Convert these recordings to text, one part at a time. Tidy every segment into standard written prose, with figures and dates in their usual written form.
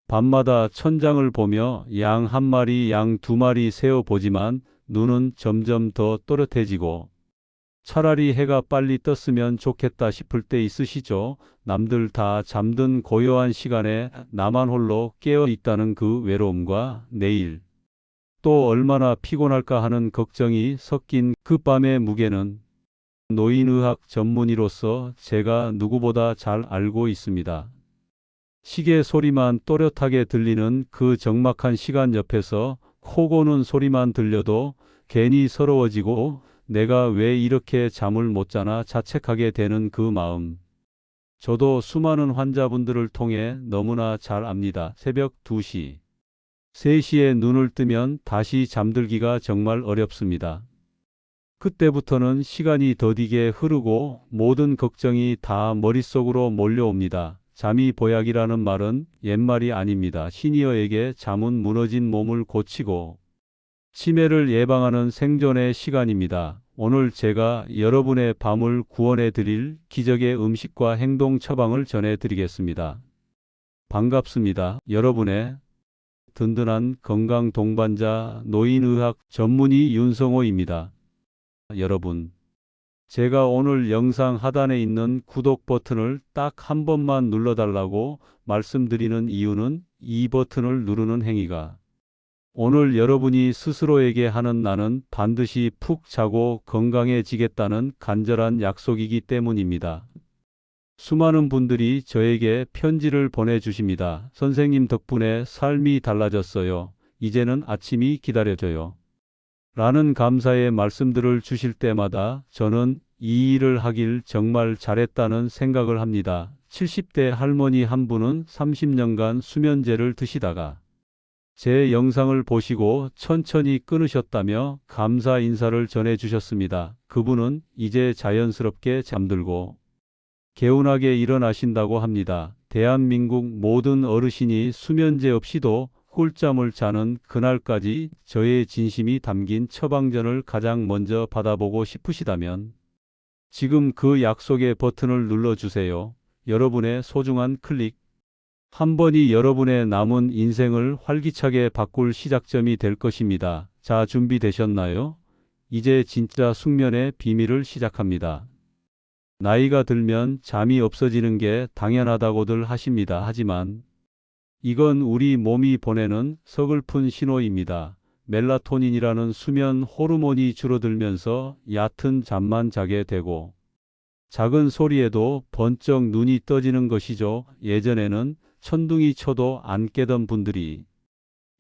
밤마다 천장을 보며 양 한 마리, 양 두 마리 세어 보지만 눈은 점점 더 또렷해지고 차라리 해가 빨리 떴으면 좋겠다 싶을 때 있으시죠? 남들 다 잠든 고요한 시간에 나만 홀로 깨어 있다는 그 외로움과 내일 또 얼마나 피곤할까 하는 걱정이 섞인 그 밤의 무게는 노인의학 전문의로서 제가 누구보다 잘 알고 있습니다. 시계 소리만 또렷하게 들리는 그 적막한 시간 옆에서 코 고는 소리만 들려도 괜히 서러워지고 내가 왜 이렇게 잠을 못 자나 자책하게 되는 그 마음. 저도 수많은 환자분들을 통해 너무나 잘 압니다. 새벽 2시, 3시에 눈을 뜨면 다시 잠들기가 정말 어렵습니다. 그때부터는 시간이 더디게 흐르고 모든 걱정이 다 머릿속으로 몰려옵니다. 잠이 보약이라는 말은 옛말이 아닙니다. 시니어에게 잠은 무너진 몸을 고치고 치매를 예방하는 생존의 시간입니다. 오늘 제가 여러분의 밤을 구원해 드릴 기적의 음식과 행동 처방을 전해 드리겠습니다. 반갑습니다. 여러분의 든든한 건강 동반자 노인의학 전문의 윤성호입니다. 여러분, 제가 오늘 영상 하단에 있는 구독 버튼을 딱 한 번만 눌러달라고 말씀드리는 이유는 이 버튼을 누르는 행위가 오늘 여러분이 스스로에게 하는 나는 반드시 푹 자고 건강해지겠다는 간절한 약속이기 때문입니다. 수많은 분들이 저에게 편지를 보내주십니다. 선생님 덕분에 삶이 달라졌어요. 이제는 아침이 기다려져요. 라는 감사의 말씀들을 주실 때마다 저는 이 일을 하길 정말 잘했다는 생각을 합니다. 70대 할머니 한 분은 30년간 수면제를 드시다가 제 영상을 보시고 천천히 끊으셨다며 감사 인사를 전해주셨습니다. 그분은 이제 자연스럽게 잠들고 개운하게 일어나신다고 합니다. 대한민국 모든 어르신이 수면제 없이도 꿀잠을 자는 그날까지 저의 진심이 담긴 처방전을 가장 먼저 받아보고 싶으시다면 지금 그 약속의 버튼을 눌러주세요. 여러분의 소중한 클릭 한 번이 여러분의 남은 인생을 활기차게 바꿀 시작점이 될 것입니다. 자, 준비되셨나요? 이제 진짜 숙면의 비밀을 시작합니다. 나이가 들면 잠이 없어지는 게 당연하다고들 하십니다. 하지만 이건 우리 몸이 보내는 서글픈 신호입니다. 멜라토닌이라는 수면 호르몬이 줄어들면서 얕은 잠만 자게 되고 작은 소리에도 번쩍 눈이 떠지는 것이죠. 예전에는 천둥이 쳐도 안 깨던 분들이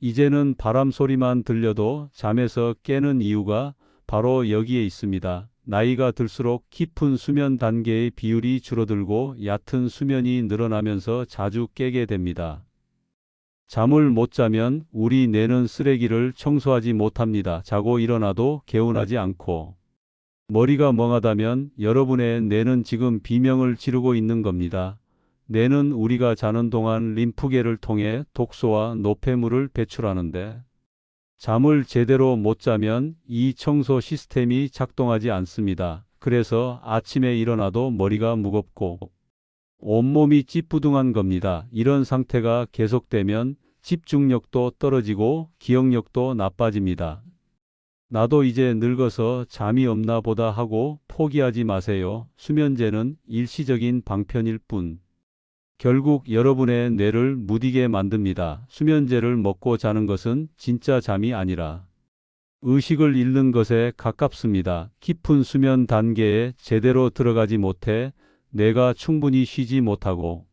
이제는 바람 소리만 들려도 잠에서 깨는 이유가 바로 여기에 있습니다. 나이가 들수록 깊은 수면 단계의 비율이 줄어들고 얕은 수면이 늘어나면서 자주 깨게 됩니다. 잠을 못 자면 우리 뇌는 쓰레기를 청소하지 못합니다. 자고 일어나도 개운하지 않고 머리가 멍하다면 여러분의 뇌는 지금 비명을 지르고 있는 겁니다. 뇌는 우리가 자는 동안 림프계를 통해 독소와 노폐물을 배출하는데 잠을 제대로 못 자면 이 청소 시스템이 작동하지 않습니다. 그래서 아침에 일어나도 머리가 무겁고 온몸이 찌뿌둥한 겁니다. 이런 상태가 계속되면 집중력도 떨어지고 기억력도 나빠집니다. 나도 이제 늙어서 잠이 없나 보다 하고 포기하지 마세요. 수면제는 일시적인 방편일 뿐 결국 여러분의 뇌를 무디게 만듭니다. 수면제를 먹고 자는 것은 진짜 잠이 아니라 의식을 잃는 것에 가깝습니다. 깊은 수면 단계에 제대로 들어가지 못해 뇌가 충분히 쉬지 못하고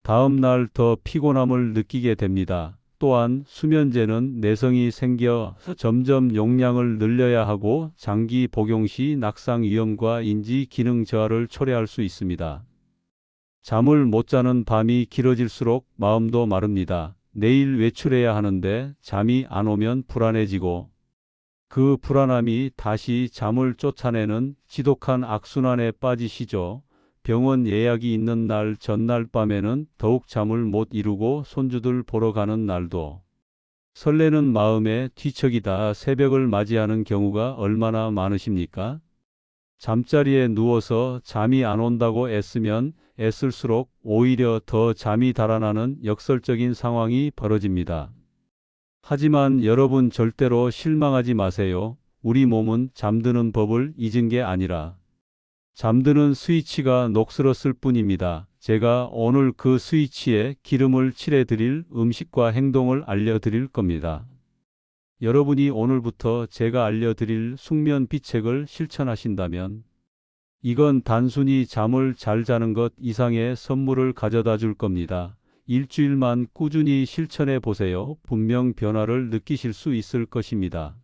다음 날 더 피곤함을 느끼게 됩니다. 또한 수면제는 내성이 생겨 점점 용량을 늘려야 하고 장기 복용 시 낙상 위험과 인지 기능 저하를 초래할 수 있습니다. 잠을 못 자는 밤이 길어질수록 마음도 마릅니다. 내일 외출해야 하는데 잠이 안 오면 불안해지고 그 불안함이 다시 잠을 쫓아내는 지독한 악순환에 빠지시죠. 병원 예약이 있는 날 전날 밤에는 더욱 잠을 못 이루고 손주들 보러 가는 날도 설레는 마음에 뒤척이다 새벽을 맞이하는 경우가 얼마나 많으십니까? 잠자리에 누워서 잠이 안 온다고 애쓰면 애쓸수록 오히려 더 잠이 달아나는 역설적인 상황이 벌어집니다. 하지만 여러분 절대로 실망하지 마세요. 우리 몸은 잠드는 법을 잊은 게 아니라 잠드는 스위치가 녹슬었을 뿐입니다. 제가 오늘 그 스위치에 기름을 칠해 드릴 음식과 행동을 알려드릴 겁니다. 여러분이 오늘부터 제가 알려드릴 숙면 비책을 실천하신다면 이건 단순히 잠을 잘 자는 것 이상의 선물을 가져다 줄 겁니다. 일주일만 꾸준히 실천해 보세요. 분명 변화를 느끼실 수 있을 것입니다.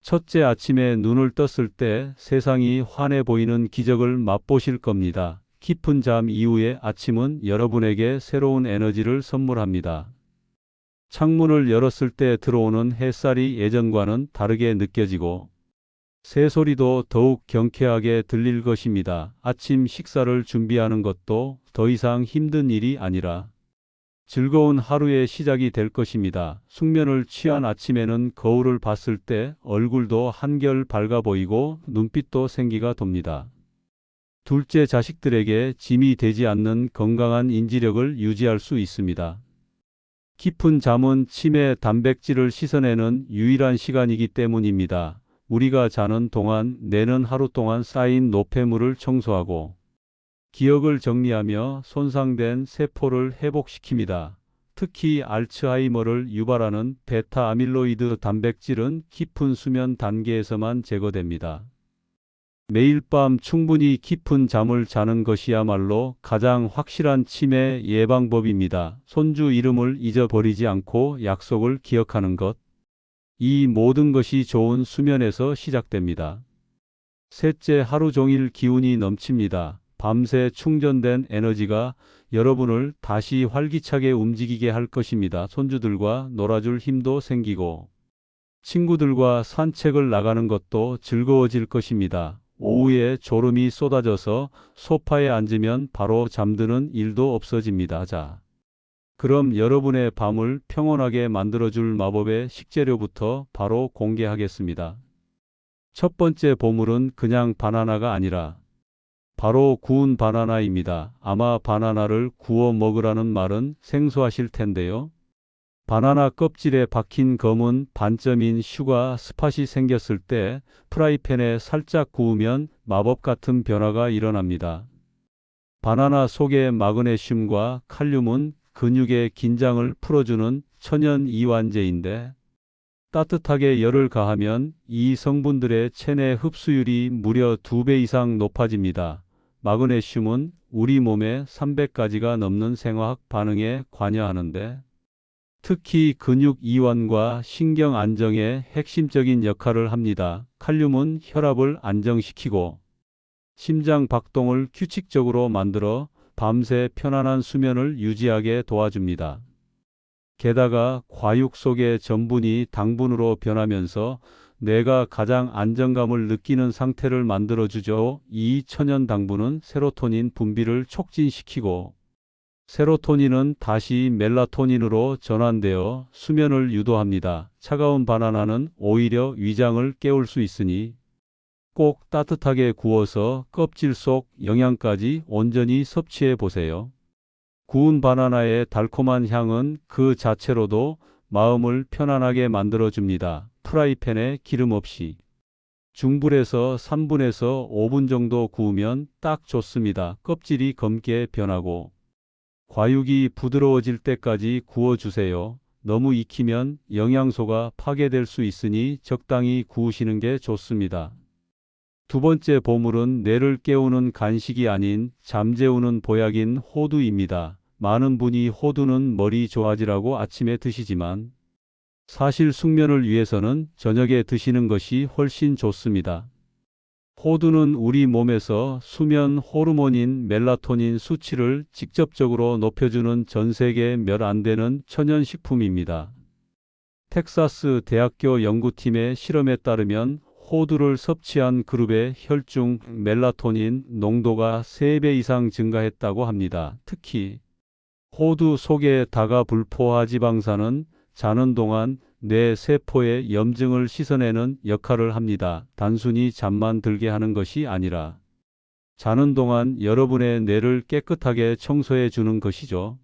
첫째, 아침에 눈을 떴을 때 세상이 환해 보이는 기적을 맛보실 겁니다. 깊은 잠 이후의 아침은 여러분에게 새로운 에너지를 선물합니다. 창문을 열었을 때 들어오는 햇살이 예전과는 다르게 느껴지고 새소리도 더욱 경쾌하게 들릴 것입니다. 아침 식사를 준비하는 것도 더 이상 힘든 일이 아니라 즐거운 하루의 시작이 될 것입니다. 숙면을 취한 아침에는 거울을 봤을 때 얼굴도 한결 밝아 보이고 눈빛도 생기가 돕니다. 둘째, 자식들에게 짐이 되지 않는 건강한 인지력을 유지할 수 있습니다. 깊은 잠은 치매 단백질을 씻어내는 유일한 시간이기 때문입니다. 우리가 자는 동안 뇌는 하루 동안 쌓인 노폐물을 청소하고 기억을 정리하며 손상된 세포를 회복시킵니다. 특히 알츠하이머를 유발하는 베타 아밀로이드 단백질은 깊은 수면 단계에서만 제거됩니다. 매일 밤 충분히 깊은 잠을 자는 것이야말로 가장 확실한 치매 예방법입니다. 손주 이름을 잊어버리지 않고 약속을 기억하는 것. 이 모든 것이 좋은 수면에서 시작됩니다. 셋째, 하루 종일 기운이 넘칩니다. 밤새 충전된 에너지가 여러분을 다시 활기차게 움직이게 할 것입니다. 손주들과 놀아줄 힘도 생기고 친구들과 산책을 나가는 것도 즐거워질 것입니다. 오후에 졸음이 쏟아져서 소파에 앉으면 바로 잠드는 일도 없어집니다. 자, 그럼 여러분의 밤을 평온하게 만들어줄 마법의 식재료부터 바로 공개하겠습니다. 첫 번째 보물은 그냥 바나나가 아니라 바로 구운 바나나입니다. 아마 바나나를 구워 먹으라는 말은 생소하실 텐데요. 바나나 껍질에 박힌 검은 반점인 슈가 스팟이 생겼을 때 프라이팬에 살짝 구우면 마법 같은 변화가 일어납니다. 바나나 속의 마그네슘과 칼륨은 근육의 긴장을 풀어주는 천연 이완제인데 따뜻하게 열을 가하면 이 성분들의 체내 흡수율이 무려 2배 이상 높아집니다. 마그네슘은 우리 몸의 300가지가 넘는 생화학 반응에 관여하는데 특히 근육 이완과 신경 안정에 핵심적인 역할을 합니다. 칼륨은 혈압을 안정시키고 심장 박동을 규칙적으로 만들어 밤새 편안한 수면을 유지하게 도와줍니다. 게다가 과육 속의 전분이 당분으로 변하면서 뇌가 가장 안정감을 느끼는 상태를 만들어주죠. 이 천연 당분은 세로토닌 분비를 촉진시키고 세로토닌은 다시 멜라토닌으로 전환되어 수면을 유도합니다. 차가운 바나나는 오히려 위장을 깨울 수 있으니 꼭 따뜻하게 구워서 껍질 속 영양까지 온전히 섭취해 보세요. 구운 바나나의 달콤한 향은 그 자체로도 마음을 편안하게 만들어줍니다. 프라이팬에 기름 없이 중불에서 3분에서 5분 정도 구우면 딱 좋습니다. 껍질이 검게 변하고 과육이 부드러워질 때까지 구워주세요. 너무 익히면 영양소가 파괴될 수 있으니 적당히 구우시는 게 좋습니다. 두 번째 보물은 뇌를 깨우는 간식이 아닌 잠재우는 보약인 호두입니다. 많은 분이 호두는 머리 좋아지라고 아침에 드시지만 사실 숙면을 위해서는 저녁에 드시는 것이 훨씬 좋습니다. 호두는 우리 몸에서 수면 호르몬인 멜라토닌 수치를 직접적으로 높여주는 전 세계 몇 안 되는 천연식품입니다. 텍사스 대학교 연구팀의 실험에 따르면 호두를 섭취한 그룹의 혈중 멜라토닌 농도가 3배 이상 증가했다고 합니다. 특히 호두 속의 다가불포화 지방산은 자는 동안 뇌 세포의 염증을 씻어내는 역할을 합니다. 단순히 잠만 들게 하는 것이 아니라 자는 동안 여러분의 뇌를 깨끗하게 청소해 주는 것이죠.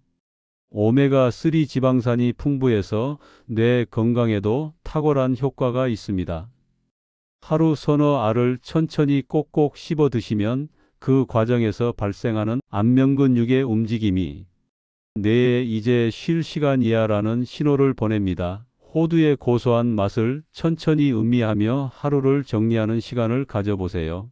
오메가3 지방산이 풍부해서 뇌 건강에도 탁월한 효과가 있습니다. 하루 서너 알을 천천히 꼭꼭 씹어 드시면 그 과정에서 발생하는 안면근육의 움직임이 뇌에 이제 쉴 시간이야라는 신호를 보냅니다. 호두의 고소한 맛을 천천히 음미하며 하루를 정리하는 시간을 가져보세요.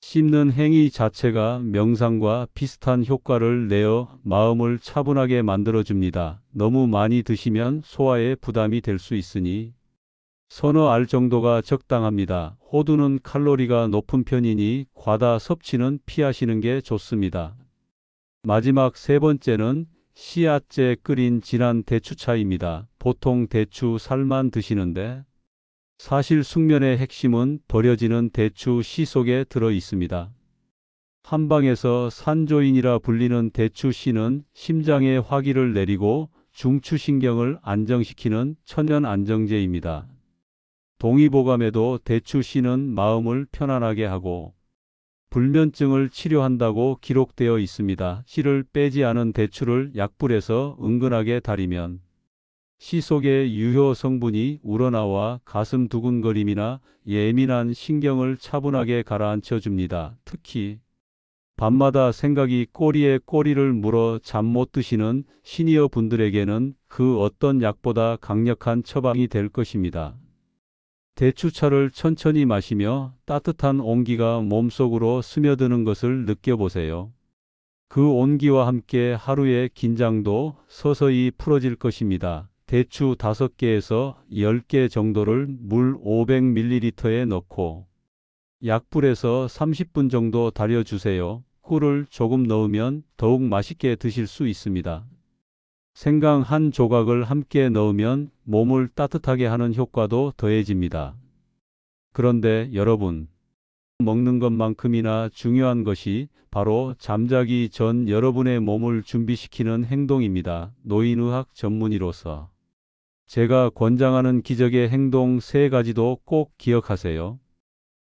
씹는 행위 자체가 명상과 비슷한 효과를 내어 마음을 차분하게 만들어줍니다. 너무 많이 드시면 소화에 부담이 될 수 있으니 서너 알 정도가 적당합니다. 호두는 칼로리가 높은 편이니 과다 섭취는 피하시는 게 좋습니다. 마지막 세 번째는 씨앗째 끓인 진한 대추차입니다. 보통 대추 살만 드시는데 사실 숙면의 핵심은 버려지는 대추 씨 속에 들어 있습니다. 한방에서 산조인이라 불리는 대추 씨는 심장의 화기를 내리고 중추신경을 안정시키는 천연 안정제입니다. 동의보감에도 대추 씨는 마음을 편안하게 하고 불면증을 치료한다고 기록되어 있습니다. 씨를 빼지 않은 대추를 약불에서 은근하게 달이면 씨 속의 유효 성분이 우러나와 가슴 두근거림이나 예민한 신경을 차분하게 가라앉혀 줍니다. 특히 밤마다 생각이 꼬리에 꼬리를 물어 잠 못 드시는 시니어 분들에게는 그 어떤 약보다 강력한 처방이 될 것입니다. 대추차를 천천히 마시며 따뜻한 온기가 몸속으로 스며드는 것을 느껴보세요. 그 온기와 함께 하루의 긴장도 서서히 풀어질 것입니다. 대추 5개에서 10개 정도를 물 500ml에 넣고 약불에서 30분 정도 달여주세요. 꿀을 조금 넣으면 더욱 맛있게 드실 수 있습니다. 생강 한 조각을 함께 넣으면 몸을 따뜻하게 하는 효과도 더해집니다. 그런데 여러분, 먹는 것만큼이나 중요한 것이 바로 잠자기 전 여러분의 몸을 준비시키는 행동입니다. 노인의학 전문의로서 제가 권장하는 기적의 행동 3가지도 꼭 기억하세요.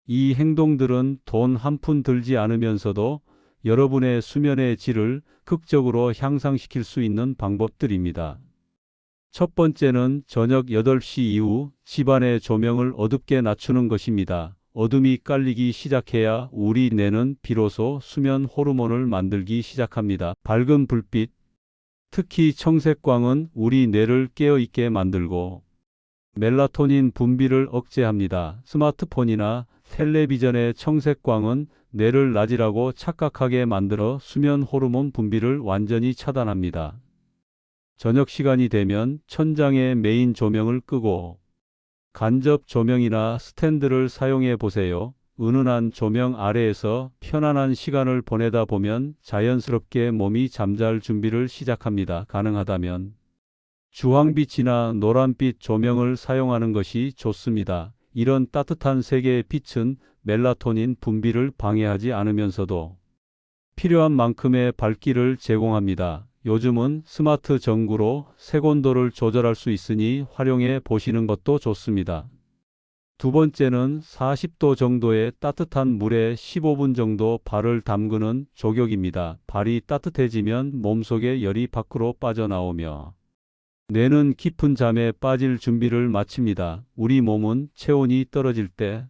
이 행동들은 돈 한 푼 들지 않으면서도 여러분의 수면의 질을 극적으로 향상시킬 수 있는 방법들입니다. 첫 번째는 저녁 8시 이후 집안의 조명을 어둡게 낮추는 것입니다. 어둠이 깔리기 시작해야 우리 뇌는 비로소 수면 호르몬을 만들기 시작합니다. 밝은 불빛, 특히 청색광은 우리 뇌를 깨어있게 만들고 멜라토닌 분비를 억제합니다. 스마트폰이나 텔레비전의 청색광은 뇌를 낮이라고 착각하게 만들어 수면 호르몬 분비를 완전히 차단합니다. 저녁 시간이 되면 천장의 메인 조명을 끄고 간접 조명이나 스탠드를 사용해 보세요. 은은한 조명 아래에서 편안한 시간을 보내다 보면 자연스럽게 몸이 잠잘 준비를 시작합니다. 가능하다면 주황빛이나 노란빛 조명을 사용하는 것이 좋습니다. 이런 따뜻한 색의 빛은 멜라토닌 분비를 방해하지 않으면서도 필요한 만큼의 밝기를 제공합니다. 요즘은 스마트 전구로 색온도를 조절할 수 있으니 활용해 보시는 것도 좋습니다. 두 번째는 40도 정도의 따뜻한 물에 15분 정도 발을 담그는 족욕입니다. 발이 따뜻해지면 몸속의 열이 밖으로 빠져나오며 뇌는 깊은 잠에 빠질 준비를 마칩니다. 우리 몸은 체온이 떨어질 때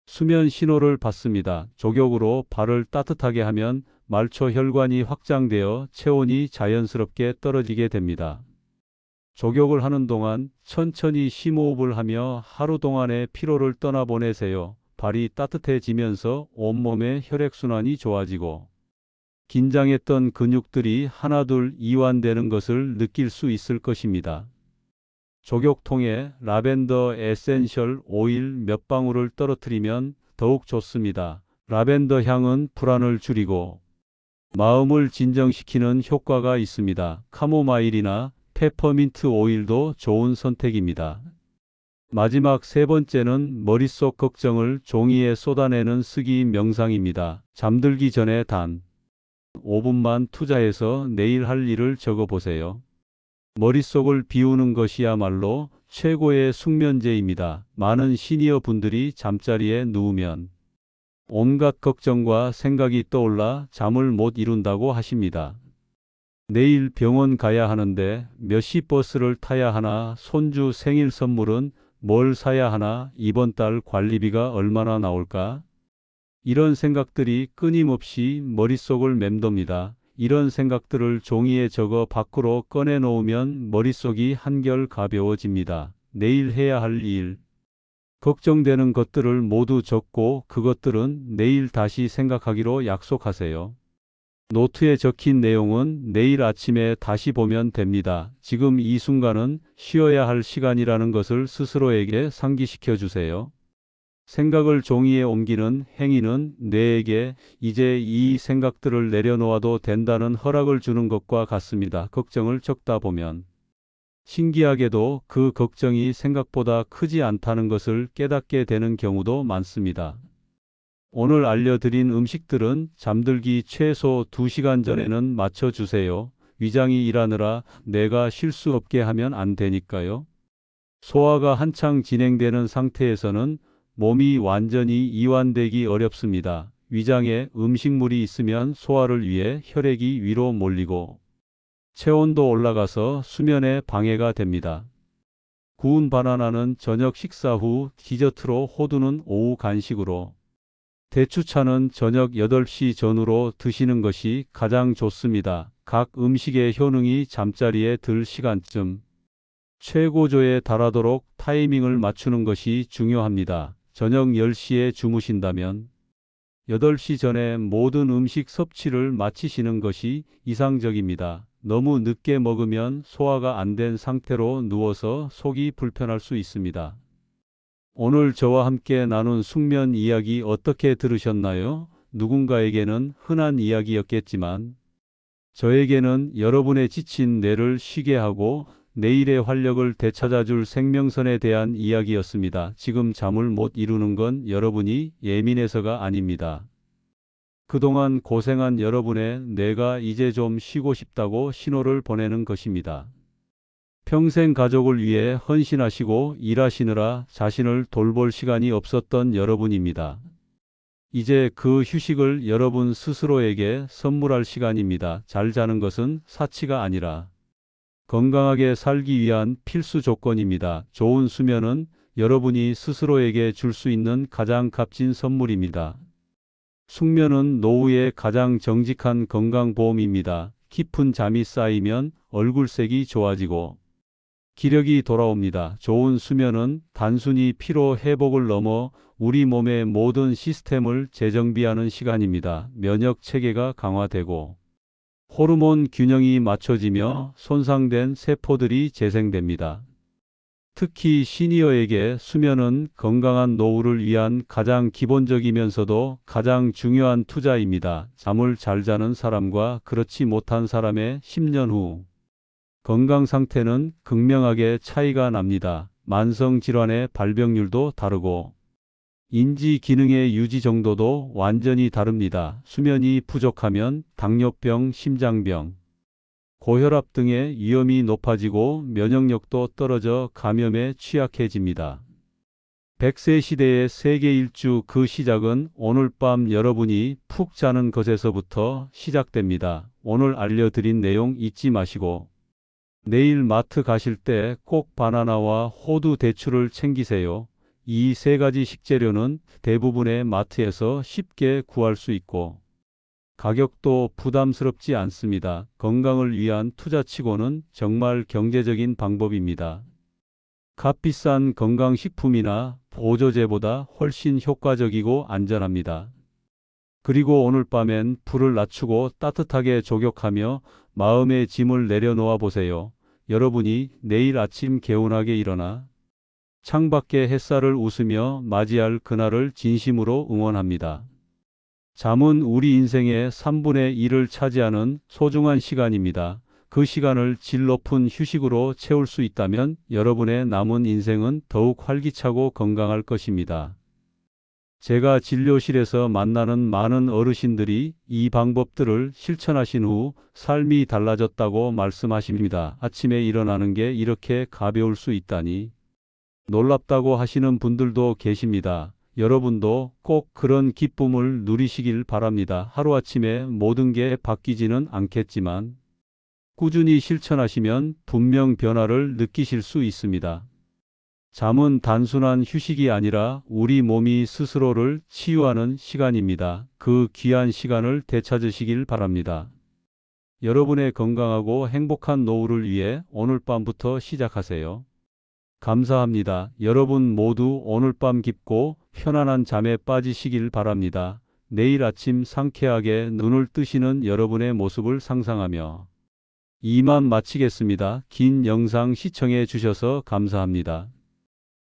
수면 신호를 받습니다. 족욕으로 발을 따뜻하게 하면 말초 혈관이 확장되어 체온이 자연스럽게 떨어지게 됩니다. 족욕을 하는 동안 천천히 심호흡을 하며 하루 동안의 피로를 떠나보내세요. 발이 따뜻해지면서 온몸의 혈액순환이 좋아지고 긴장했던 근육들이 하나둘 이완되는 것을 느낄 수 있을 것입니다. 족욕통에 라벤더 에센셜 오일 몇 방울을 떨어뜨리면 더욱 좋습니다. 라벤더 향은 불안을 줄이고 마음을 진정시키는 효과가 있습니다. 카모마일이나 페퍼민트 오일도 좋은 선택입니다. 마지막 세 번째는 머릿속 걱정을 종이에 쏟아내는 쓰기 명상입니다. 잠들기 전에 단 5분만 투자해서 내일 할 일을 적어보세요. 머릿속을 비우는 것이야말로 최고의 숙면제입니다. 많은 시니어 분들이 잠자리에 누우면 온갖 걱정과 생각이 떠올라 잠을 못 이룬다고 하십니다. 내일 병원 가야 하는데 몇 시 버스를 타야 하나, 손주 생일 선물은 뭘 사야 하나, 이번 달 관리비가 얼마나 나올까? 이런 생각들이 끊임없이 머릿속을 맴돕니다. 이런 생각들을 종이에 적어 밖으로 꺼내놓으면 머릿속이 한결 가벼워집니다. 내일 해야 할 일, 걱정되는 것들을 모두 적고 그것들은 내일 다시 생각하기로 약속하세요. 노트에 적힌 내용은 내일 아침에 다시 보면 됩니다. 지금 이 순간은 쉬어야 할 시간이라는 것을 스스로에게 상기시켜 주세요. 생각을 종이에 옮기는 행위는 뇌에게 이제 이 생각들을 내려놓아도 된다는 허락을 주는 것과 같습니다. 걱정을 적다 보면 신기하게도 그 걱정이 생각보다 크지 않다는 것을 깨닫게 되는 경우도 많습니다. 오늘 알려드린 음식들은 잠들기 최소 2시간 전에는 맞춰주세요. 위장이 일하느라 뇌가 쉴 수 없게 하면 안 되니까요. 소화가 한창 진행되는 상태에서는 몸이 완전히 이완되기 어렵습니다. 위장에 음식물이 있으면 소화를 위해 혈액이 위로 몰리고 체온도 올라가서 수면에 방해가 됩니다. 구운 바나나는 저녁 식사 후 디저트로, 호두는 오후 간식으로, 대추차는 저녁 8시 전후로 드시는 것이 가장 좋습니다. 각 음식의 효능이 잠자리에 들 시간쯤 최고조에 달하도록 타이밍을 맞추는 것이 중요합니다. 저녁 10시에 주무신다면 8시 전에 모든 음식 섭취를 마치시는 것이 이상적입니다. 너무 늦게 먹으면 소화가 안 된 상태로 누워서 속이 불편할 수 있습니다. 오늘 저와 함께 나눈 숙면 이야기 어떻게 들으셨나요? 누군가에게는 흔한 이야기였겠지만 저에게는 여러분의 지친 뇌를 쉬게 하고 내일의 활력을 되찾아줄 생명선에 대한 이야기였습니다. 지금 잠을 못 이루는 건 여러분이 예민해서가 아닙니다. 그동안 고생한 여러분의 뇌가 이제 좀 쉬고 싶다고 신호를 보내는 것입니다. 평생 가족을 위해 헌신하시고 일하시느라 자신을 돌볼 시간이 없었던 여러분입니다. 이제 그 휴식을 여러분 스스로에게 선물할 시간입니다. 잘 자는 것은 사치가 아니라 건강하게 살기 위한 필수 조건입니다. 좋은 수면은 여러분이 스스로에게 줄 수 있는 가장 값진 선물입니다. 숙면은 노후의 가장 정직한 건강보험입니다. 깊은 잠이 쌓이면 얼굴색이 좋아지고 기력이 돌아옵니다. 좋은 수면은 단순히 피로 회복을 넘어 우리 몸의 모든 시스템을 재정비하는 시간입니다. 면역 체계가 강화되고 호르몬 균형이 맞춰지며 손상된 세포들이 재생됩니다. 특히 시니어에게 수면은 건강한 노후를 위한 가장 기본적이면서도 가장 중요한 투자입니다. 잠을 잘 자는 사람과 그렇지 못한 사람의 10년 후 건강 상태는 극명하게 차이가 납니다. 만성 질환의 발병률도 다르고 인지 기능의 유지 정도도 완전히 다릅니다. 수면이 부족하면 당뇨병, 심장병, 고혈압 등의 위험이 높아지고 면역력도 떨어져 감염에 취약해집니다. 100세 시대의 세계 일주, 그 시작은 오늘 밤 여러분이 푹 자는 것에서부터 시작됩니다. 오늘 알려드린 내용 잊지 마시고 내일 마트 가실 때 꼭 바나나와 호두, 대추를 챙기세요. 이 세 가지 식재료는 대부분의 마트에서 쉽게 구할 수 있고 가격도 부담스럽지 않습니다. 건강을 위한 투자치고는 정말 경제적인 방법입니다. 값비싼 건강식품이나 보조제보다 훨씬 효과적이고 안전합니다. 그리고 오늘 밤엔 불을 낮추고 따뜻하게 족욕하며 마음의 짐을 내려놓아 보세요. 여러분이 내일 아침 개운하게 일어나 창밖의 햇살을 웃으며 맞이할 그날을 진심으로 응원합니다. 잠은 우리 인생의 3분의 1을 차지하는 소중한 시간입니다. 그 시간을 질 높은 휴식으로 채울 수 있다면 여러분의 남은 인생은 더욱 활기차고 건강할 것입니다. 제가 진료실에서 만나는 많은 어르신들이 이 방법들을 실천하신 후 삶이 달라졌다고 말씀하십니다. 아침에 일어나는 게 이렇게 가벼울 수 있다니 놀랍다고 하시는 분들도 계십니다. 여러분도 꼭 그런 기쁨을 누리시길 바랍니다. 하루아침에 모든 게 바뀌지는 않겠지만 꾸준히 실천하시면 분명 변화를 느끼실 수 있습니다. 잠은 단순한 휴식이 아니라 우리 몸이 스스로를 치유하는 시간입니다. 그 귀한 시간을 되찾으시길 바랍니다. 여러분의 건강하고 행복한 노후를 위해 오늘 밤부터 시작하세요. 감사합니다. 여러분 모두 오늘 밤 깊고 편안한 잠에 빠지시길 바랍니다. 내일 아침 상쾌하게 눈을 뜨시는 여러분의 모습을 상상하며 이만 마치겠습니다. 긴 영상 시청해 주셔서 감사합니다.